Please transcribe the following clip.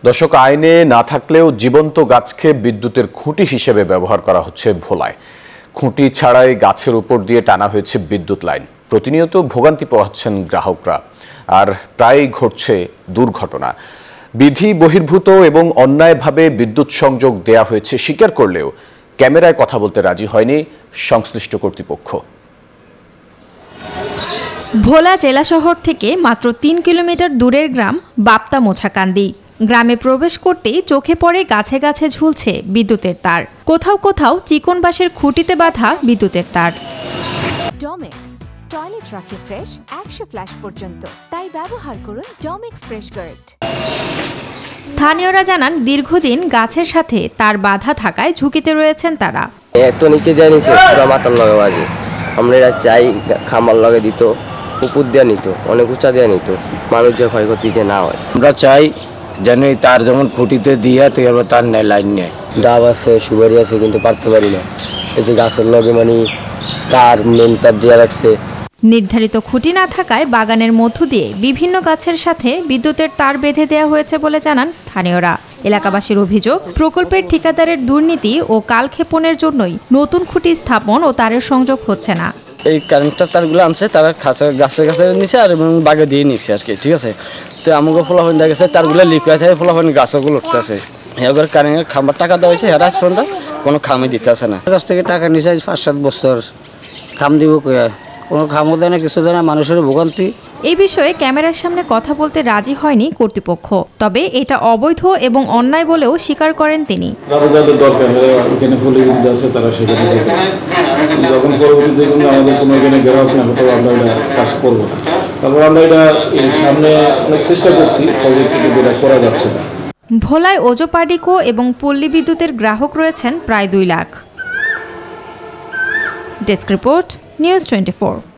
দর্শক, আইনে না থাকলেও জীবন্ত গাছকে বিদ্যুতের খুঁটি হিসেবে ব্যবহার করা হচ্ছে ভোলায়। খুঁটি ছাড়াই গাছের উপর দিয়ে টানা হয়েছে বিদ্যুৎ লাইন। প্রতিনিয়ত ভোগান্তি পোহাচ্ছেন গ্রাহকরা, আর প্রায়ই ঘটছে দুর্ঘটনা। বিধি বহির্ভূত এবং অন্যায়ভাবে বিদ্যুৎ সংযোগ দেয়া হয়েছে স্বীকার করলেও ক্যামেরায় কথা বলতে রাজি হয়নি সংশ্লিষ্ট কর্তৃপক্ষ। ভোলা জেলা শহর থেকে মাত্র ৩ কিলোমিটার দূরের গ্রাম বাপ্তা মোছাকান্দি। গ্রামে প্রবেশ করতেই চোখে পড়ে গাছে গাছে ঝুলছে বিদ্যুতের তার। কোথাও কোথাও চিকন বাঁশের খুঁটিতে বাঁধা বিদ্যুতের তার। ডমেক্স টয়লেট রাখে ফ্রেশ 100 ফ্ল্যাশ পর্যন্ত, তাই ব্যবহার করুন ডমেক্স ফ্রেশ গার্ড। স্থানীয়রা জানান, দীর্ঘদিন গাছের সাথে তার বাঁধা থাকায় ঝুঁকিতে রয়েছেন তারা। এত নিচে দিয়ে নিছে, পুরো মাথার লগে বাজে। আমরা এটা চাই খামার লগে দিত, পুকুর দিয়ে নিত, অনেক উঁচা দিয়ে নিত, মানুষ যে ক্ষয়ক্ষতি যে না হয়। আমরা চাই যেন তার যেমন খুঁটিতে দিয়ে তার নেয়, লাইন নেয়। ডাব আছে, সুপারি আছে, কিন্তু পারতে পারি না। এই যে গাছের লগে মানে তার মেন তার দিয়ে রাখছে। নির্ধারিত খুঁটি না থাকায় বাগানের মধ্য দিয়ে বিভিন্ন গাছের সাথে বিদ্যুতের তার বেঁধে দেওয়া হয়েছে বলে জানান স্থানীয়রা। এলাকাবাসীর অভিযোগ, প্রকল্পের ঠিকাদারের দুর্নীতি ও কালক্ষেপণের জন্যই নতুন খুঁটি স্থাপন ও তারের সংযোগ হচ্ছে না। এই কারেন্টের তারগুলো আনছে, তারা গাছে গাছে নিচে আর বাগে দিয়ে নিচ্ছে আর কি, ঠিক আছে। তো আমাকে ফলাফল দেখা গেছে তারগুলো লিক হয়ে থাকে, ফলাফল গাছগুলো উঠতেছে। এবার কারেন্টের খাম্বার টাকা দেওয়া হয়েছে, হেরা সন্ধ্যা কোনো খামই দিতে আসে না। কাছ থেকে টাকা নিচে 5-7 বছর খাম দিব কয়া, কোনো খামও দেয় না, কিছু দেয় না, মানুষের ভোগান্তি। এই বিষয়ে ক্যামেরার সামনে কথা বলতে রাজি হয়নি কর্তৃপক্ষ, তবে এটা অবৈধ এবং অন্যায় বলেও স্বীকার করেন তিনি। যখন পরবর্তীতে আমাদের কোনো এখানে গ্রাহক না হতো, আমরা এটা কাজ করবো না। তারপর আমরা এটা সামনে অনেক চেষ্টা করছি, কিন্তু এটা করা যাচ্ছে না। ভোলায় ওজোপাডিকো এবং পল্লী বিদ্যুতের গ্রাহক রয়েছেন প্রায় 2 লাখ। Desk report, news 24।